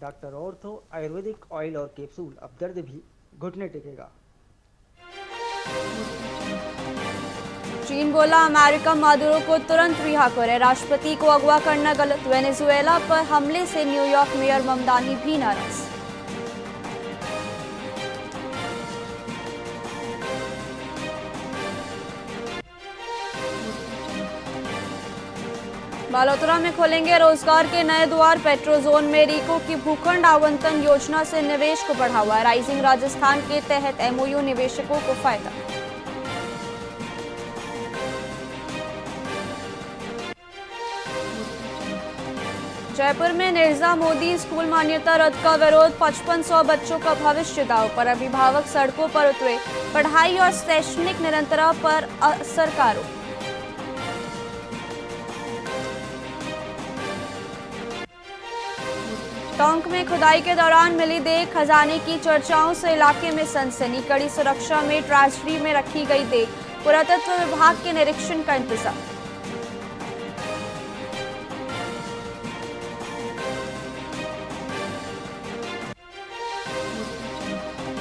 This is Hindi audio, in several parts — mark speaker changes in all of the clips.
Speaker 1: डॉक्टर ऑर्थो आयुर्वेदिक ऑयल और कैप्सूल, अब दर्द भी घुटने टेकेगा।
Speaker 2: चीन बोला अमेरिका मादुरो को तुरंत रिहा करे, राष्ट्रपति को अगवा करना गलत। वेनेजुएला पर हमले से न्यूयॉर्क मेयर ममदानी भी नाराज। बालोतरा में खोलेंगे रोजगार के नए द्वार, पेट्रोजोन में रीको की भूखंड आवंटन योजना से निवेश को बढ़ावा। राइजिंग राजस्थान के तहत एमओयू निवेशकों को फायदा। जयपुर में निर्जा मोदी स्कूल मान्यता रद्द का विरोध, 5500 बच्चों का भविष्य दांव पर, अभिभावक सड़कों पर उतरे, पढ़ाई और शैक्षणिक निरंतरता पर असर का आरोप। टोंक में खुदाई के दौरान मिली देह, खजाने की चर्चाओं से इलाके में सनसनी, कड़ी सुरक्षा में ट्रेजरी में रखी गई देह, पुरातत्व विभाग के निरीक्षण का इंतजार।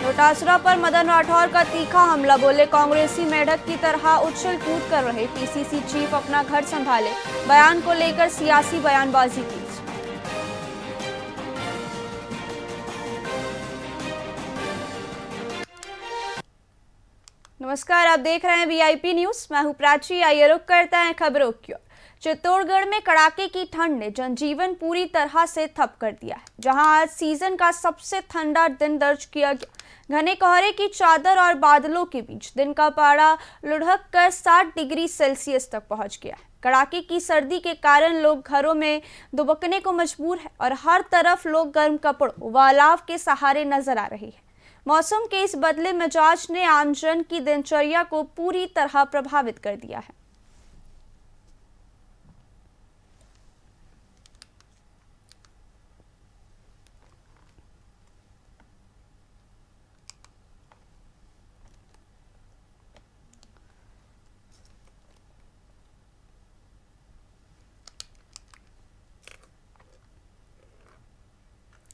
Speaker 2: रोहतासरा पर मदन राठौर का तीखा हमला, बोले कांग्रेसी मेढक की तरह उछल कूद कर रहे, पीसीसी चीफ अपना घर संभाले, बयान को लेकर सियासी बयानबाजी की। नमस्कार, आप देख रहे हैं वीआईपी न्यूज। मैं हूं प्राची। आइए रुक करते हैं खबरों की ओर। चित्तौड़गढ़ में कड़ाके की ठंड ने जनजीवन पूरी तरह से ठप कर दिया है, जहां आज सीजन का सबसे ठंडा दिन दर्ज किया गया। घने कोहरे की चादर और बादलों के बीच दिन का पारा लुढ़क कर 60 डिग्री सेल्सियस तक पहुंच गया है। कड़ाके की सर्दी के कारण लोग घरों में दुबकने को मजबूर है और हर तरफ लोग गर्म कपड़ों व अलाव के सहारे नजर आ रहे हैं। मौसम के इस बदले मिजाज ने आमजन की दिनचर्या को पूरी तरह प्रभावित कर दिया है।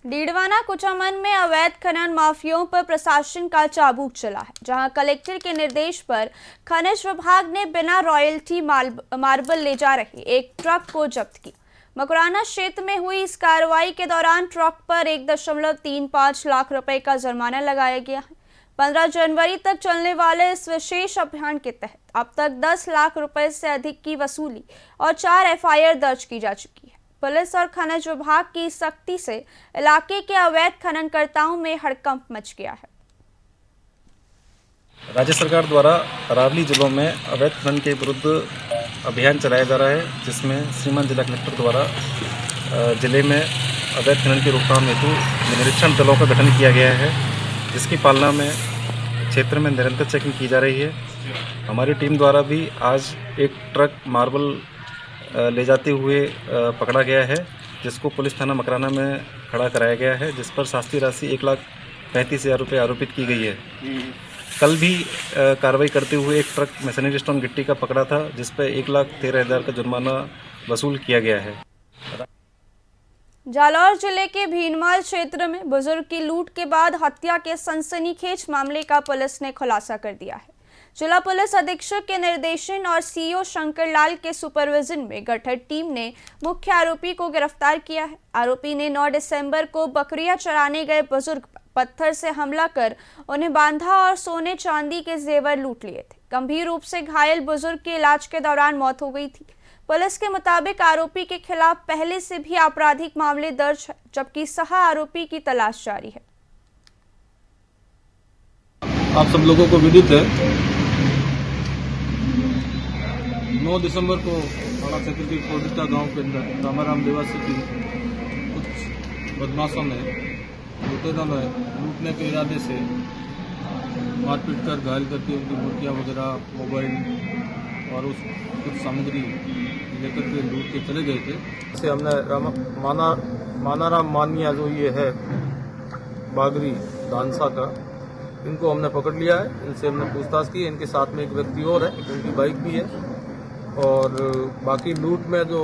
Speaker 2: डीडवाना कुचामन में अवैध खनन माफियाओं पर प्रशासन का चाबुक चला है, जहां कलेक्टर के निर्देश पर खनिज विभाग ने बिना रॉयल्टी मार्बल ले जा रहे एक ट्रक को जब्त किया। मकराना क्षेत्र में हुई इस कार्रवाई के दौरान ट्रक पर 1.35 लाख रुपए का जुर्माना लगाया गया है। 15 जनवरी तक चलने वाले इस विशेष अभियान के तहत अब तक 10 लाख रुपए से अधिक की वसूली और 4 एफआईआर दर्ज की जा चुकी है। पुलिस और खनिज विभाग की सख्ती से इलाके के अवैध खननकर्ताओं में हड़कंप मच गया है।
Speaker 3: राज्य सरकार द्वारा अरावली जिलों में अवैध खनन के विरुद्ध अभियान चलाया जा रहा है, जिसमें श्रीमान जिला कलेक्टर द्वारा जिले में अवैध खनन की रोकथाम हेतु निरीक्षण दलों का गठन किया गया है, जिसकी पालना में क्षेत्र में निरंतर चेकिंग की जा रही है। हमारी टीम द्वारा भी आज एक ट्रक मार्बल ले जाते हुए पकड़ा गया है, जिसको पुलिस थाना मकराना में खड़ा कराया गया है, जिस पर शास्तीय राशि 1,35,000 रुपये आरोपित की गई है। कल भी कार्रवाई करते हुए एक ट्रक मैसनरी स्टोन गिट्टी का पकड़ा था, जिस पर 1,13,000 का जुर्माना वसूल किया गया है।
Speaker 2: जालौर जिले के भीनमाल क्षेत्र में बुजुर्ग की लूट के बाद हत्या के सनसनीखेज मामले का पुलिस ने खुलासा कर दिया है। जिला पुलिस अधीक्षक के निर्देशन और सीओ शंकर लाल के सुपरविजन में गठित टीम ने मुख्य आरोपी को गिरफ्तार किया है। आरोपी ने 9 दिसंबर को बकरियां चराने गए बुजुर्ग पर पत्थर से हमला कर उन्हें बांधा और सोने चांदी के जेवर लूट लिए थे। गंभीर रूप से घायल बुजुर्ग के इलाज के दौरान मौत हो गई थी। पुलिस के मुताबिक आरोपी के खिलाफ पहले से भी आपराधिक मामले दर्ज है, जबकि सह आरोपी की तलाश जारी है।
Speaker 4: आप सब लोगों को विदित है, 9 दिसंबर को थाना क्षेत्र के कोडिता गांव के अंदर रामाराम देवासी की कुछ बदमाशों ने लुटेरों ने लूटने के इरादे से मारपीट कर घायल करके उनकी मूर्तियां वगैरह, मोबाइल और उस कुछ सामग्री लेकर के लूट के चले गए थे। इसे हमने मानाराम मानिया जो ये है बागरी धानसा का, इनको हमने पकड़ लिया है। इनसे हमने पूछताछ की। इनके साथ में एक व्यक्ति और है, उनकी बाइक भी है। और बाकी लूट में जो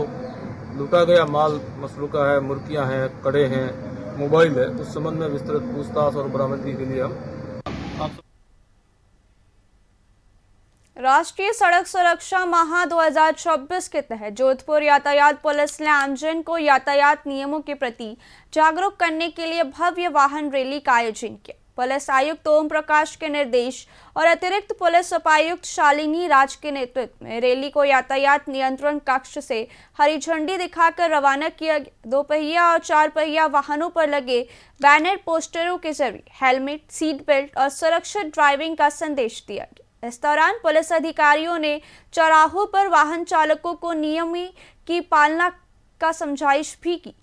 Speaker 4: लूटा गया माल मसलूका है, मुर्गियां हैं, कड़े हैं, मोबाइल है, उस संबंध में विस्तृत पूछताछ और बरामदगी के लिए हम आप
Speaker 2: राष्ट्रीय सड़क सुरक्षा माह 2024 के तहत जोधपुर यातायात पुलिस ने आमजन को यातायात नियमों के प्रति जागरूक करने के लिए भव्य वाहन रैली का आयोजन किया। पुलिस आयुक्त ओम प्रकाश के निर्देश और अतिरिक्त पुलिस उपायुक्त शालिनी राज के नेतृत्व में रैली को यातायात नियंत्रण कक्ष से हरी झंडी दिखाकर रवाना किया गया। 2 पहिया और 4 पहिया वाहनों पर लगे बैनर पोस्टरों के जरिए हेलमेट, सीट बेल्ट और सुरक्षित ड्राइविंग का संदेश दिया गया। इस दौरान पुलिस अधिकारियों ने चौराहों पर वाहन चालकों को नियमों की पालना का समझाइश भी की।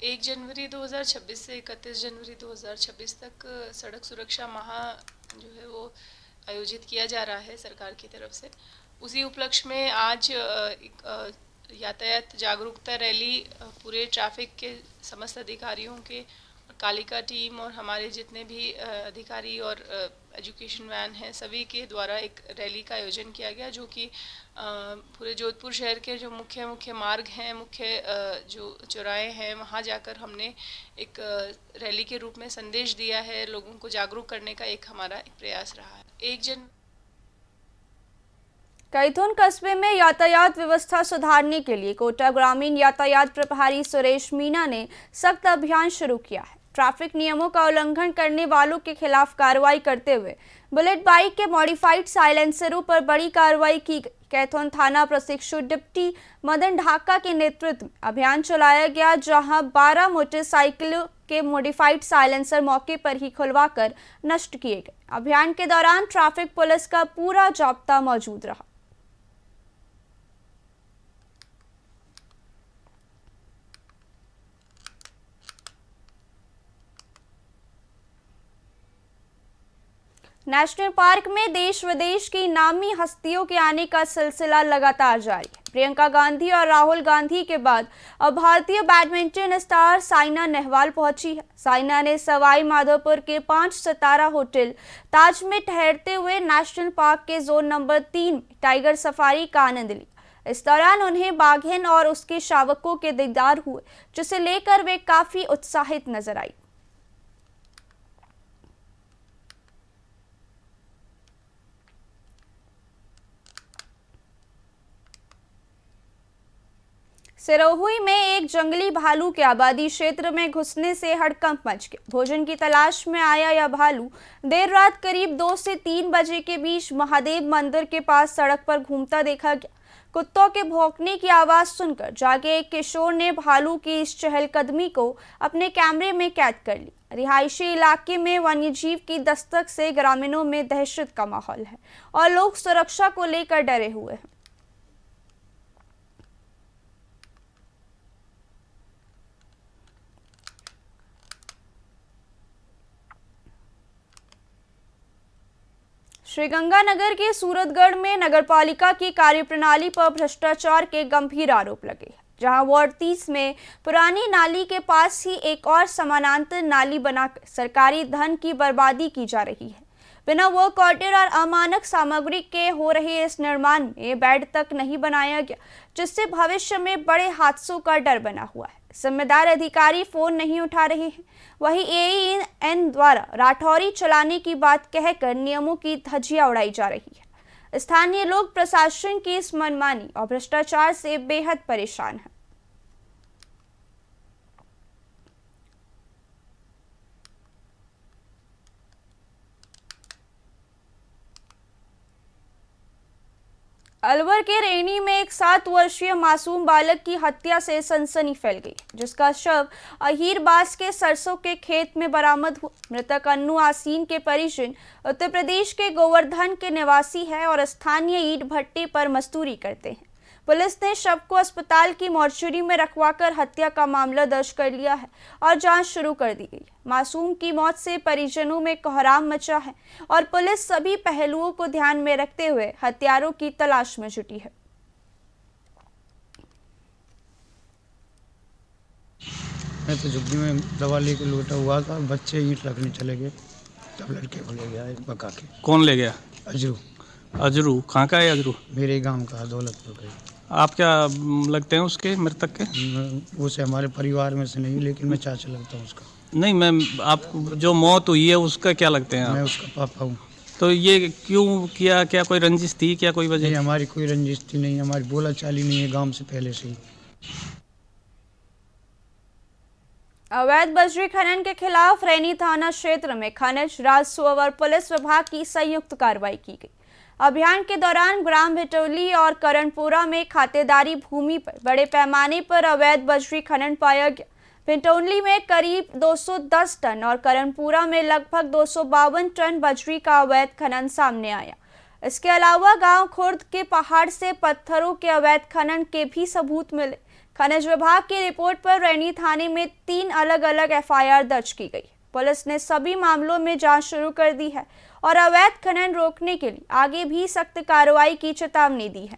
Speaker 5: 1 जनवरी 2026 से 31 जनवरी 2026 तक सड़क सुरक्षा माह जो है वो आयोजित किया जा रहा है सरकार की तरफ से। उसी उपलक्ष्य में आज यातायात जागरूकता रैली पूरे ट्रैफिक के समस्त अधिकारियों के, कालिका टीम और हमारे जितने भी अधिकारी और एजुकेशन वैन हैं सभी के द्वारा एक रैली का आयोजन किया गया, जो कि पूरे जोधपुर शहर के जो मुख्य मार्ग हैं, मुख्य जो चौराहे हैं, वहाँ जाकर हमने एक रैली के रूप में संदेश दिया है। लोगों को जागरूक करने का एक हमारा एक प्रयास रहा है।
Speaker 2: कैथून कस्बे में यातायात व्यवस्था सुधारने के लिए कोटा ग्रामीण यातायात प्रभारी सुरेश मीना ने सख्त अभियान शुरू किया है। ट्रैफिक नियमों का उल्लंघन करने वालों के खिलाफ कार्रवाई करते हुए बुलेट बाइक के मॉडिफाइड साइलेंसरों पर बड़ी कार्रवाई की गई। कैथून थाना प्रशिक्षु डिप्टी मदन ढाका के नेतृत्व में अभियान चलाया गया, जहां 12 मोटरसाइकिलों के मॉडिफाइड साइलेंसर मौके पर ही खुलवाकर नष्ट किए गए। अभियान के दौरान ट्रैफिक पुलिस का पूरा जाब्ता मौजूद रहा। नेशनल पार्क में देश विदेश की नामी हस्तियों के आने का सिलसिला लगातार जारी है। प्रियंका गांधी और राहुल गांधी के बाद अब भारतीय बैडमिंटन स्टार साइना नेहवाल पहुंची है। साइना ने सवाई माधोपुर के 5 सितारा होटल ताज में ठहरते हुए नेशनल पार्क के जोन नंबर 3 में टाइगर सफारी का आनंद लिया। इस दौरान उन्हें बाघिन और उसके शावकों के दीदार हुए, जिसे लेकर वे काफी उत्साहित नजर आई। सिरोही में एक जंगली भालू के आबादी क्षेत्र में घुसने से हड़कंप मच गया। भोजन की तलाश में आया यह भालू देर रात करीब 2 से 3 बजे के बीच महादेव मंदिर के पास सड़क पर घूमता देखा गया। कुत्तों के भौंकने की आवाज सुनकर जागे एक किशोर ने भालू की इस चहलकदमी को अपने कैमरे में कैद कर लिया। रिहायशी इलाके में वन्यजीव की दस्तक से ग्रामीणों में दहशत का माहौल है और लोग सुरक्षा को लेकर डरे हुए हैं। श्रीगंगानगर के सूरतगढ़ में नगरपालिका की कार्यप्रणाली पर भ्रष्टाचार के गंभीर आरोप लगे, जहां वार्ड 30 में पुरानी नाली के पास ही एक और समानांतर नाली बनाकर सरकारी धन की बर्बादी की जा रही है। बिना वर्क ऑर्डर और अमानक सामग्री के हो रहे इस निर्माण में बेड तक नहीं बनाया गया, जिससे भविष्य में बड़े हादसों का डर बना हुआ है। जिम्मेदार अधिकारी फोन नहीं उठा रहे हैं। वहीं AEN द्वारा राठौरी चलाने की बात कहकर नियमों की धज्जियां उड़ाई जा रही है। स्थानीय लोग प्रशासन की इस मनमानी और भ्रष्टाचार से बेहद परेशान हैं। अलवर के रेनी में एक 7 वर्षीय मासूम बालक की हत्या से सनसनी फैल गई, जिसका शव अहीरबास के सरसों के खेत में बरामद हुआ। मृतक अन्नू आसीन के परिजन उत्तर प्रदेश के गोवर्धन के निवासी है और स्थानीय ईंट भट्टे पर मजदूरी करते हैं। पुलिस ने शव को अस्पताल की मोर्चरी में रखवाकर हत्या का मामला दर्ज कर लिया है और जांच शुरू कर दी गई। मासूम की मौत से परिजनों में कोहराम मचा है और पुलिस सभी पहलुओं को ध्यान में रखते हुए हत्यारों की तलाश में जुटी है।
Speaker 6: मैं तो झुग्गी में दवा लेके लौटा हुआ था, बच्चे ईंट रखने चले गए, तब लड़के को ले गया एक पका के।
Speaker 7: कौन ले गया?
Speaker 6: अजरू।
Speaker 7: अजरू कहाँ का है? अजरू
Speaker 6: मेरे गांव का, दौलतपुर का।
Speaker 7: आप क्या लगते हैं उसके मृतक के?
Speaker 6: उसे हमारे परिवार में से नहीं, लेकिन मैं चाचा लगता हूँ उसका।
Speaker 7: नहीं मैम, आप जो मौत हुई है उसका क्या लगते हैं
Speaker 6: मैं
Speaker 7: आप?
Speaker 6: उसका पापा हूँ।
Speaker 7: तो ये क्यों किया? क्या कोई रंजिश थी? क्या कोई
Speaker 6: नहीं,
Speaker 7: वजह?
Speaker 6: हमारी कोई रंजिश थी नहीं, हमारी बोला चाली नहीं है गांव से पहले से ही।
Speaker 2: अवैध बजरी खनन के खिलाफ रैनी थाना क्षेत्र में खनिज राजस्व और पुलिस विभाग की संयुक्त कार्रवाई की गई। अभियान के दौरान ग्राम भिटौली और करणपुरा में खातेदारी भूमि पर बड़े पैमाने पर अवैध बजरी खनन पाया गया। भिटौली में करीब 210 टन और करणपुरा में लगभग 252 टन बजरी का अवैध खनन सामने आया। इसके अलावा गांव खुर्द के पहाड़ से पत्थरों के अवैध खनन के भी सबूत मिले। खनिज विभाग की रिपोर्ट पर रैनी थाने में 3 अलग अलग एफआईआर दर्ज की गई। पुलिस ने सभी मामलों में जांच शुरू कर दी है और अवैध खनन रोकने के लिए आगे भी सख्त कार्रवाई की चेतावनी दी है।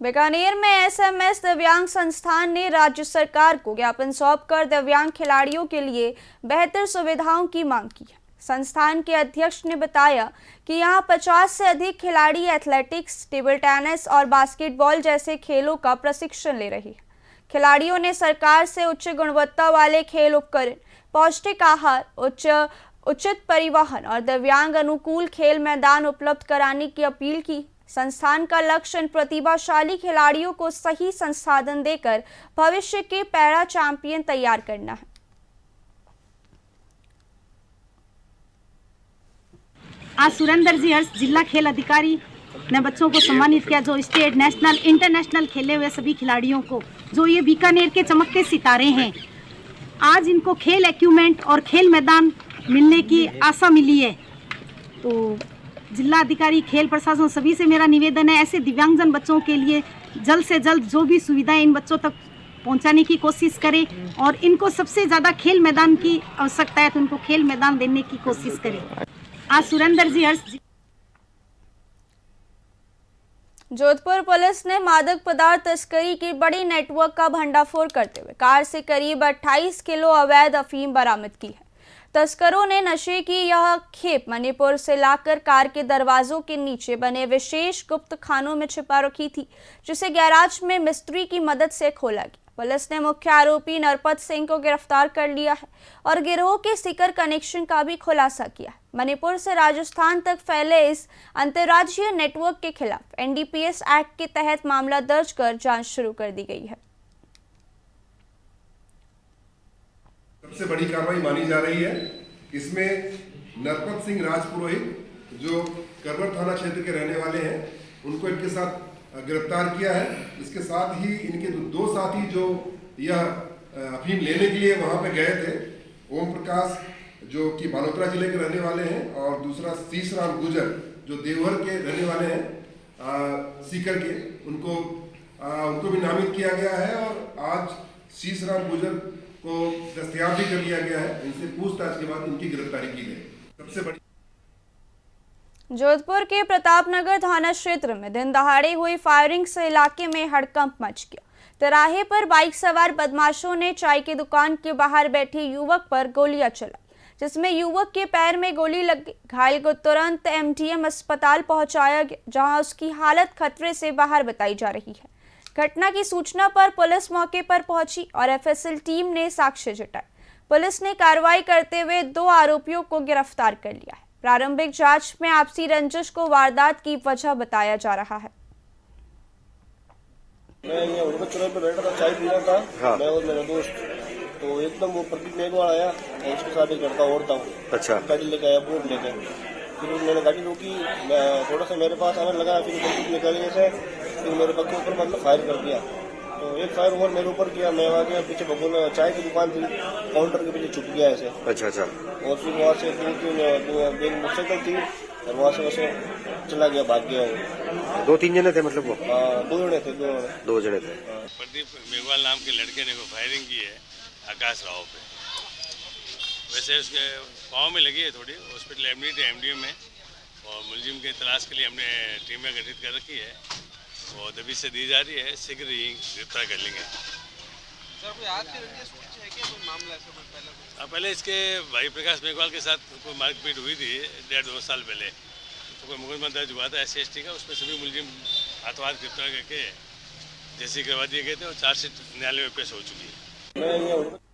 Speaker 2: बीकानेर में एसएमएस दिव्यांग संस्थान ने राज्य सरकार को ज्ञापन सौंपकर दिव्यांग खिलाड़ियों के लिए बेहतर सुविधाओं की मांग की है। संस्थान के अध्यक्ष ने बताया कि यहां 50 से अधिक खिलाड़ी एथलेटिक्स, टेबल टेनिस और बास्केटबॉल जैसे खेलों का प्रशिक्षण ले रहे हैं। खिलाड़ियों ने सरकार से उच्च गुणवत्ता वाले खेल उपकरण, पौष्टिक आहार, उचित परिवहन और दिव्यांग अनुकूल खेल मैदान उपलब्ध कराने की अपील की। संस्थान का लक्ष्य इन प्रतिभाशाली खिलाड़ियों को सही संसाधन देकर भविष्य के पैरा चैंपियन तैयार करना है।
Speaker 8: आज सुरेंद्र जी हर्ष जिला खेल अधिकारी ने बच्चों को सम्मानित किया, जो स्टेट, नेशनल, इंटरनेशनल खेले हुए सभी खिलाड़ियों को, जो ये बीकानेर के चमकते सितारे हैं। आज इनको खेल इक्विपमेंट और खेल मैदान मिलने की आशा मिली है। तो जिला अधिकारी, खेल प्रशासन सभी से मेरा निवेदन है, ऐसे दिव्यांगजन बच्चों के लिए जल्द से जल्द जो भी सुविधाएं इन बच्चों तक पहुंचाने की कोशिश करें और इनको सबसे ज़्यादा खेल मैदान की आवश्यकता है तो उनको खेल मैदान देने की कोशिश करें। आज सुरेंद्र जी हर्ष।
Speaker 2: जोधपुर पुलिस ने मादक पदार्थ तस्करी की बड़ी नेटवर्क का भंडाफोड़ करते हुए कार से करीब 28 किलो अवैध अफीम बरामद की है। तस्करों ने नशे की यह खेप मणिपुर से लाकर कार के दरवाजों के नीचे बने विशेष गुप्त खानों में छिपा रखी थी, जिसे गैराज में मिस्त्री की मदद से खोला गया। पुलिस ने मुख्य आरोपी नरपत सिंह को गिरफ्तार कर लिया है और गिरोह के सीकर कनेक्शन का भी खुलासा किया है। मणिपुर से राजस्थान तक फैले इस अंतर्राज्यीय नेटवर्क के खिलाफ एनडीपीएस एक्ट के तहत मामला दर्ज कर जांच शुरू कर दी गई है।
Speaker 9: सबसे बड़ी कार्रवाई मानी जा रही है। इसमें नरपत सिंह राजपुरोहित, जो करवर थाना क्षेत्र के रहने वाले हैं, उनको इनके साथ गिरफ्तार किया है। इसके साथ ही इनके दो साथी जो यह अफीम लेने के लिए वहां पे गए थे, ओम प्रकाश जो कि बालोतरा जिले के रहने वाले हैं और दूसरा शीशराम गुजर जो देवघर के रहने वाले हैं सीकर के, उनको भी नामित किया गया है और आज शीशराम गुजर को दस्तयाब भी कर लिया गया है। इनसे पूछताछ के बाद इनकी गिरफ्तारी की गई। सबसे बड़ी
Speaker 2: जोधपुर के प्रतापनगर थाना क्षेत्र में दिन दहाड़े हुई फायरिंग से इलाके में हड़कंप मच गया। तिराहे पर बाइक सवार बदमाशों ने चाय की दुकान के बाहर बैठे युवक पर गोलियां चलाई, जिसमें युवक के पैर में गोली लग गई। घायल को तुरंत एमटीएम अस्पताल पहुंचाया गया, जहां उसकी हालत खतरे से बाहर बताई जा रही है। घटना की सूचना पर पुलिस मौके पर पहुंची और एफएसएल टीम ने साक्ष्य जुटाए। पुलिस ने कार्रवाई करते हुए 2 आरोपियों को गिरफ्तार कर लिया है। प्रारंभिक जांच में आपसी रंजिश को वारदात की वजह बताया जा रहा है।
Speaker 10: मैं ये उनके चौराहे पर बैठा था, चाय पी रहा था। हाँ। मैं और मेरा दोस्त, तो एकदम वो प्रदीप मेघवाल आया और उसके साथ एक लड़का और था। अच्छा। गाड़ी लेके आया, बोर्ड लेके। फिर मैंने गाड़ी रोकी, मैं थोड़ा सा मेरे पास आने लगा, फिर बंदूक निकाली जैसे, फिर मेरे पग के ऊपर मतलब फायर कर दिया। तो एक फायर और मेरे ऊपर किया, मैं आ गया पीछे भगोना, चाय की दुकान थी, काउंटर के पीछे छुप गया ऐसे। अच्छा अच्छा। और फिर वहाँ से 2-3 मोटरसाइकिल थी और वहाँ से वैसे चला गया, भाग गया वो।
Speaker 11: 2-3 जने थे मतलब वो?
Speaker 10: 2 जने थे।
Speaker 11: 2 जने थे।
Speaker 12: प्रदीप मेघवाल नाम के लड़के ने फायरिंग की है आकाश राव पे। वैसे उसके पाँव में लगी है थोड़ी, हॉस्पिटल एडमिट है एमडीएम में और मुलजिम के तलाश के लिए हमने टीमें गठित कर रखी है वो दबी से दी जा रही है, शीघ्र ही गिरफ्तार कर लेंगे।
Speaker 11: सर कोई आज की रंजिश कुछ है क्या, कोई मामला ऐसा कोई पहले?
Speaker 12: पहले इसके भाई प्रकाश मेघवाल के साथ कोई मारपीट हुई थी 1.5-2 साल पहले, तो कोई मुकदमा दर्ज हुआ था SC/ST का, उसमें सभी मुलजिम हाथों हाथ गिरफ्तार करके जैसे करवा दिए गए थे और चार्जशीट न्यायालय में पेश हो चुकी है।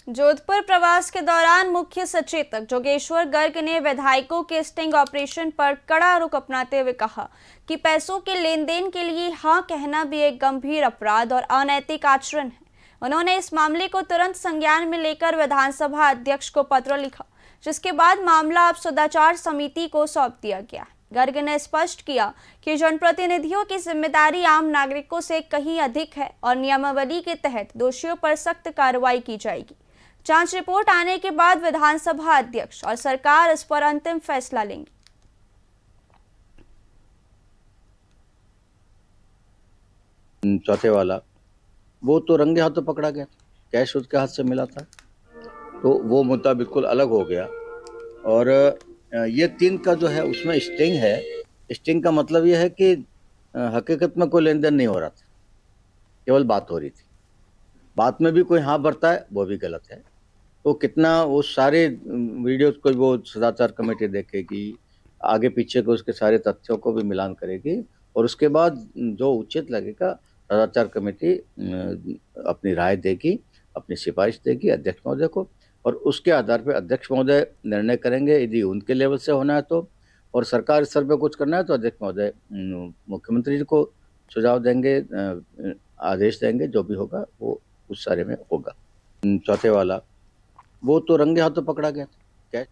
Speaker 2: जोधपुर प्रवास के दौरान मुख्य सचेतक जोगेश्वर गर्ग ने विधायकों के स्टिंग ऑपरेशन पर कड़ा रुख अपनाते हुए कहा कि पैसों के लेन देन के लिए हाँ कहना भी एक गंभीर अपराध और अनैतिक आचरण है। उन्होंने इस मामले को तुरंत संज्ञान में लेकर विधानसभा अध्यक्ष को पत्र लिखा, जिसके बाद मामला अब सदाचार समिति को सौंप दिया गया। गर्ग ने स्पष्ट किया कि जनप्रतिनिधियों की जिम्मेदारी आम नागरिकों से कहीं अधिक है और नियमावली के तहत दोषियों पर सख्त कार्रवाई की जाएगी। जांच रिपोर्ट आने के बाद विधानसभा अध्यक्ष और सरकार इस पर अंतिम फैसला लेंगी।
Speaker 13: चौथे वाला वो तो रंगे हाथों पकड़ा गया था, कैश उसके हाथ से मिला था, तो वो मुद्दा बिल्कुल अलग हो गया। और ये 3 का जो है उसमें स्टिंग है। स्टिंग का मतलब ये है कि हकीकत में कोई लेन देन नहीं हो रहा था, केवल बात हो रही थी। बात में भी कोई हाँ भरता है वो भी गलत है। तो कितना वो सारे वीडियोस को वो सदाचार कमेटी देखेगी, आगे पीछे को उसके सारे तथ्यों को भी मिलान करेगी और उसके बाद जो उचित लगेगा सदाचार कमेटी अपनी राय देगी, अपनी सिफारिश देगी अध्यक्ष महोदय को, और उसके आधार पर अध्यक्ष महोदय निर्णय करेंगे। यदि उनके लेवल से होना है तो, और सरकार स्तर पर कुछ करना है तो अध्यक्ष महोदय मुख्यमंत्री जी को सुझाव देंगे, आदेश देंगे, जो भी होगा वो उस सारे में होगा। चौथे वाला वो तो रंगे हाथों पकड़ा गया था, क्या?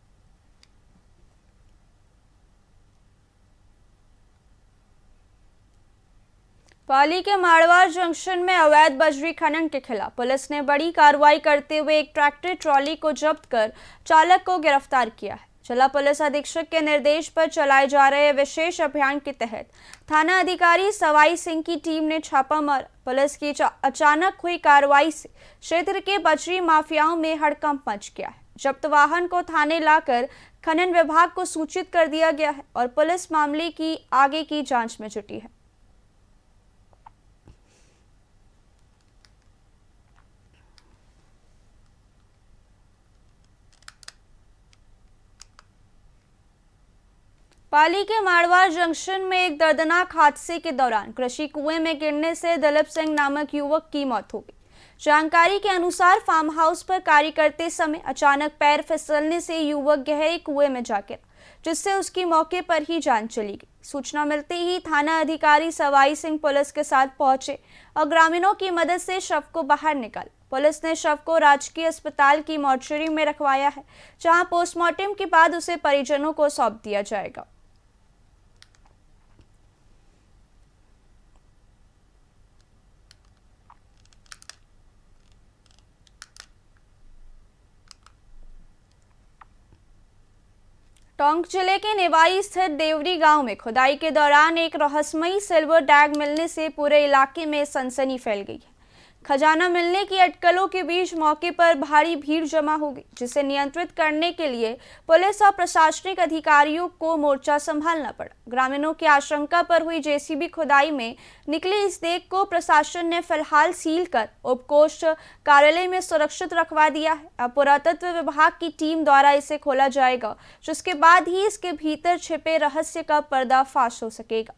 Speaker 2: पाली के माड़वार जंक्शन में अवैध बजरी खनन के खिलाफ पुलिस ने बड़ी कार्रवाई करते हुए एक ट्रैक्टर ट्रॉली को जब्त कर चालक को गिरफ्तार किया है। जिला पुलिस अधीक्षक के निर्देश पर चलाए जा रहे विशेष अभियान के तहत थाना अधिकारी सवाई सिंह की टीम ने छापा मारा। पुलिस की अचानक हुई कार्रवाई से क्षेत्र के बजरी माफियाओं में हड़कंप मच गया है। जब्त वाहन को थाने लाकर खनन विभाग को सूचित कर दिया गया है और पुलिस मामले की आगे की जांच में जुटी है। पाली के माड़वार जंक्शन में एक दर्दनाक हादसे के दौरान कृषि कुएं में गिरने से दिलीप सिंह नामक युवक की मौत हो गई। जानकारी के अनुसार फार्म हाउस पर कार्य करते समय अचानक पैर फिसलने से युवक गहरे कुएं में जा गिरा, जिससे उसकी मौके पर ही जान चली गई। सूचना मिलते ही थाना अधिकारी सवाई सिंह पुलिस के साथ पहुंचे और ग्रामीणों की मदद से शव को बाहर निकाला। पुलिस ने शव को राजकीय अस्पताल की मोर्चरी में रखवाया है, जहां पोस्टमार्टम के बाद उसे परिजनों को सौंप दिया जाएगा। टोंक जिले के निवाई स्थित देवरी गांव में खुदाई के दौरान एक रहस्यमयी सिल्वर टैग मिलने से पूरे इलाके में सनसनी फैल गई है। खजाना मिलने की अटकलों के बीच मौके पर भारी भीड़ जमा हो गई, जिसे नियंत्रित करने के लिए पुलिस और प्रशासनिक अधिकारियों को मोर्चा संभालना पड़ा। ग्रामीणों की आशंका पर हुई जेसीबी खुदाई में निकली इस देख को प्रशासन ने फिलहाल सील कर उपकोष्ठ कार्यालय में सुरक्षित रखवा दिया है। अब पुरातत्व विभाग की टीम द्वारा इसे खोला जाएगा, जिसके बाद ही इसके भीतर छिपे रहस्य का पर्दाफाश हो सकेगा।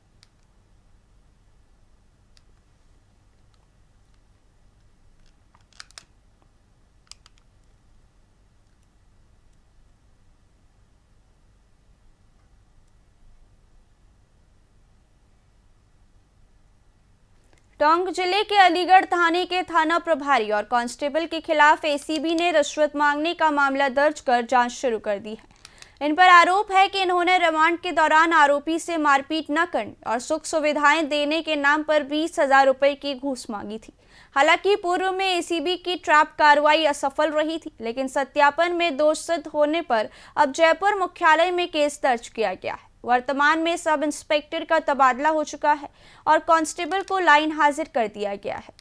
Speaker 2: टोंक जिले के अलीगढ़ थाने के थाना प्रभारी और कांस्टेबल के खिलाफ एसीबी ने रिश्वत मांगने का मामला दर्ज कर जांच शुरू कर दी है। इन पर आरोप है कि इन्होंने रिमांड के दौरान आरोपी से मारपीट न करने और सुख सुविधाएं देने के नाम पर 20,000 रुपए की घूस मांगी थी। हालांकि पूर्व में एसीबी की ट्रैप कार्रवाई असफल रही थी, लेकिन सत्यापन में दोष सिद्ध होने पर अब जयपुर मुख्यालय में केस दर्ज किया गया है। वर्तमान में सब इंस्पेक्टर का तबादला हो चुका है और कांस्टेबल को लाइन हाजिर कर दिया गया है।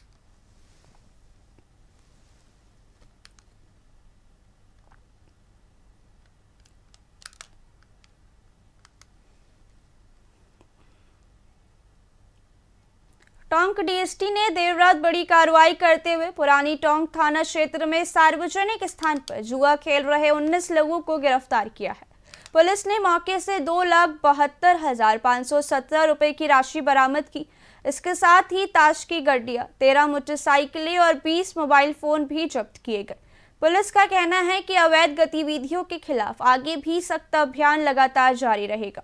Speaker 2: टोंक डीएसटी ने देर रात बड़ी कार्रवाई करते हुए पुरानी टोंक थाना क्षेत्र में सार्वजनिक स्थान पर जुआ खेल रहे 19 लोगों को गिरफ्तार किया है। पुलिस ने मौके से 2,72,517 रुपए की राशि बरामद की। इसके साथ ही ताश की गड्डियां, 13 मोटरसाइकिलें और 20 मोबाइल फोन भी जब्त किए गए। पुलिस का कहना है कि अवैध गतिविधियों के खिलाफ आगे भी सख्त अभियान लगातार जारी रहेगा।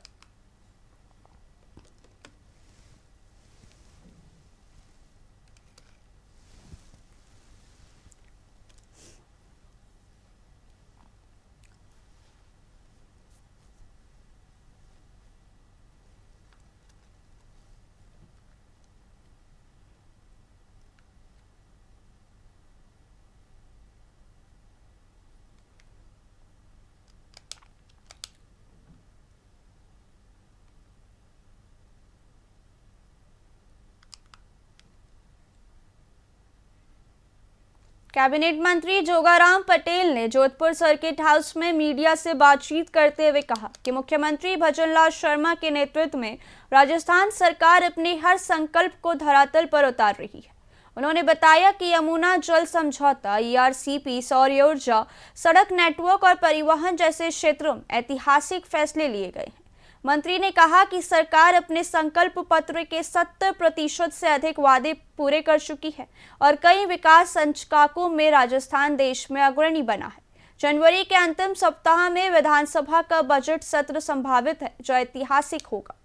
Speaker 2: कैबिनेट मंत्री जोगाराम पटेल ने जोधपुर सर्किट हाउस में मीडिया से बातचीत करते हुए कहा कि मुख्यमंत्री भजनलाल शर्मा के नेतृत्व में राजस्थान सरकार अपने हर संकल्प को धरातल पर उतार रही है। उन्होंने बताया कि यमुना जल समझौता, ERCP, सौर ऊर्जा, सड़क नेटवर्क और परिवहन जैसे क्षेत्रों में ऐतिहासिक फैसले लिए गए हैं। मंत्री ने कहा कि सरकार अपने संकल्प पत्र के 70% से अधिक वादे पूरे कर चुकी है और कई विकास संचकाकों में राजस्थान देश में अग्रणी बना है। जनवरी के अंतिम सप्ताह में विधानसभा का बजट सत्र संभावित है, जो ऐतिहासिक होगा।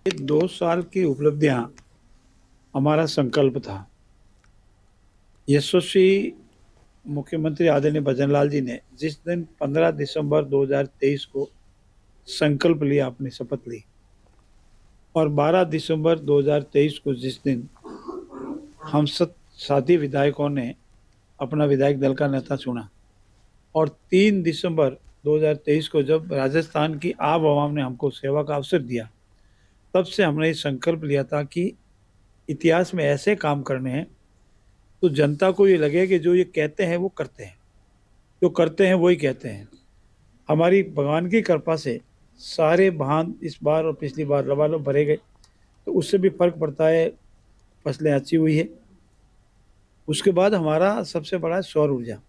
Speaker 6: 2 साल की उपलब्धियां हमारा संकल्प था। यशस्वी मुख्यमंत्री आदरणीय भजनलाल जी ने जिस दिन 15 दिसंबर 2023 को संकल्प लिया, अपनी शपथ ली, और 12 दिसंबर 2023 को जिस दिन हम साथी विधायकों ने अपना विधायक दल का नेता चुना, और 3 दिसंबर 2023 को जब राजस्थान की आवाम ने हमको सेवा का अवसर दिया, तब से हमने ये संकल्प लिया था कि इतिहास में ऐसे काम करने हैं तो जनता को ये लगे कि जो ये कहते हैं वो करते हैं, जो करते हैं वही कहते हैं। हमारी भगवान की कृपा से सारे बांध इस बार और पिछली बार लबालब भरे गए, तो उससे भी फर्क पड़ता है, फसलें अच्छी हुई है। उसके बाद हमारा सबसे बड़ा सौर ऊर्जा,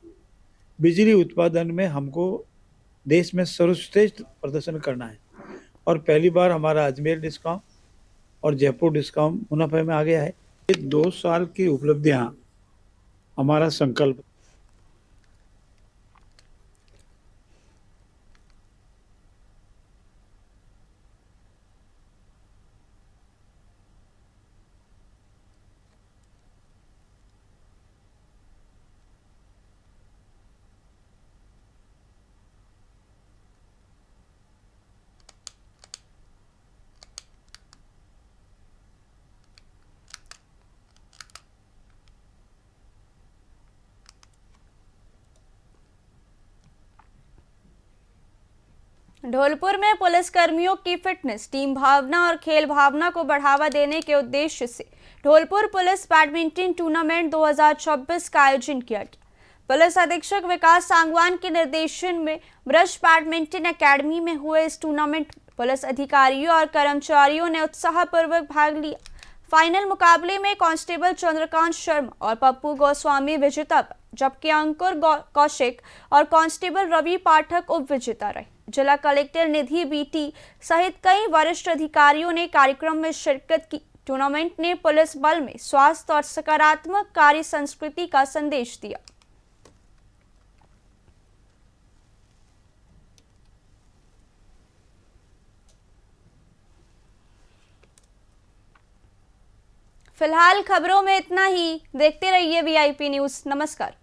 Speaker 6: बिजली उत्पादन में हमको देश में सर्वश्रेष्ठ प्रदर्शन करना है, और पहली बार हमारा अजमेर डिस्कॉम और जयपुर डिस्कॉम मुनाफे में आ गया है। ये 2 साल की उपलब्धियां हमारा संकल्प।
Speaker 2: धौलपुर में पुलिस कर्मियों की फिटनेस, टीम भावना और खेल भावना को बढ़ावा देने के उद्देश्य से धौलपुर पुलिस बैडमिंटन टूर्नामेंट 2024 का आयोजन किया गया। पुलिस अधीक्षक विकास सांगवान के निर्देशन में ब्रज बैडमिंटन एकेडमी में हुए इस टूर्नामेंट में पुलिस अधिकारियों और कर्मचारियों ने उत्साहपूर्वक भाग लिया। फाइनल मुकाबले में कांस्टेबल चंद्रकांत शर्मा और पप्पू गोस्वामी विजेता, जबकि अंकुर कौशिक और कांस्टेबल रवि पाठक उप विजेता रहे। जिला कलेक्टर निधि बीटी सहित कई वरिष्ठ अधिकारियों ने कार्यक्रम में शिरकत की। टूर्नामेंट ने पुलिस बल में स्वास्थ्य और सकारात्मक कार्य संस्कृति का संदेश दिया। फिलहाल खबरों में इतना ही। देखते रहिए VIP न्यूज़। नमस्कार।